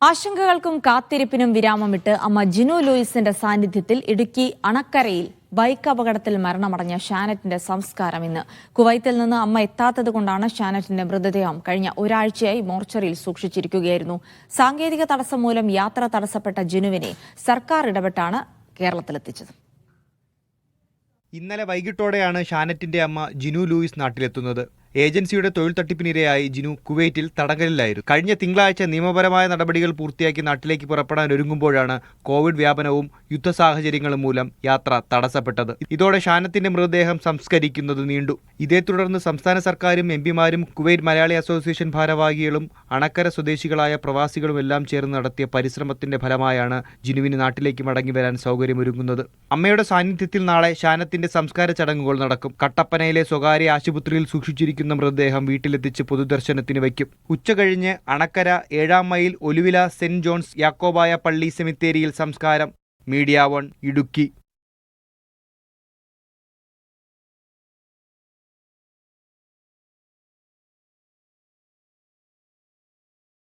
ആശങ്കകൾക്കും കാത്തിരിപ്പിനും വിരാമമിട്ട് അമ്മ ജിനു ലൂയിസിന്റെ സാന്നിധ്യത്തിൽ ഇടുക്കി അണക്കരയിൽ ബൈക്ക് അപകടത്തിൽ മരണമടഞ്ഞ ഷാനറ്റിന്റെ സംസ്കാരം ഇന്ന്. കുവൈത്തിൽ നിന്ന് അമ്മ എത്താത്തതുകൊണ്ടാണ് ഷാനറ്റിന്റെ മൃതദേഹം കഴിഞ്ഞ ഒരാഴ്ചയായി മോർച്ചറിയിൽ സൂക്ഷിച്ചിരിക്കുകയായിരുന്നു. സാങ്കേതിക തടസ്സം മൂലം യാത്ര തടസ്സപ്പെട്ട ജിനുവിനെ സർക്കാർ ഇടപെട്ടാണ് കേരളത്തിലെത്തിച്ചത്. ഇന്നലെ വൈകിട്ടോടെയാണ് ഷാനറ്റിന്റെ അമ്മ ജിനു ലൂയിസ് നാട്ടിലെത്തുന്നത്. ഏജൻസിയുടെ തൊഴിൽ തട്ടിപ്പിനിരയായി ജിനു കുവൈറ്റിൽ തടങ്കലിലായിരുന്നു. കഴിഞ്ഞ തിങ്കളാഴ്ച നിയമപരമായ നടപടികൾ പൂർത്തിയാക്കി നാട്ടിലേക്ക് പുറപ്പെടാൻ ഒരുങ്ങുമ്പോഴാണ് കോവിഡ് വ്യാപനവും യുദ്ധ സാഹചര്യങ്ങളും മൂലം യാത്ര തടസ്സപ്പെട്ടത്. ഇതോടെ ഷാനത്തിന്റെ മൃതദേഹം സംസ്കരിക്കുന്നത് നീണ്ടു. ഇതേ തുടർന്ന് സംസ്ഥാന സർക്കാരും എംപിമാരും കുവൈറ്റ് മലയാളി അസോസിയേഷൻ ഭാരവാഹികളും അണക്കര സ്വദേശികളായ പ്രവാസികളും എല്ലാം ചേർന്ന് നടത്തിയ പരിശ്രമത്തിന്റെ ഫലമായാണ് ജിനുവിന് നാട്ടിലേക്ക് മടങ്ങിവരാൻ സൗകര്യമൊരുങ്ങുന്നത്. അമ്മയുടെ സാന്നിധ്യത്തിൽ നാളെ ഷാനത്തിന്റെ സംസ്കാര ചടങ്ങുകൾ നടക്കും. കട്ടപ്പനയിലെ സ്വകാര്യ ആശുപത്രിയിൽ സൂക്ഷിച്ചിരിക്കുന്ന മൃതദേഹം വീട്ടിലെത്തിച്ച് പൊതുദർശനത്തിന് വയ്ക്കും. ഉച്ചകഴിഞ്ഞ് അണക്കര 7 മൈൽ ഒലുവില സെന്റ് ജോൺസ് യാക്കോബായ പള്ളി സെമിത്തേരിയിൽ സംസ്കാരം. മീഡിയ 1 ഇടുക്കി.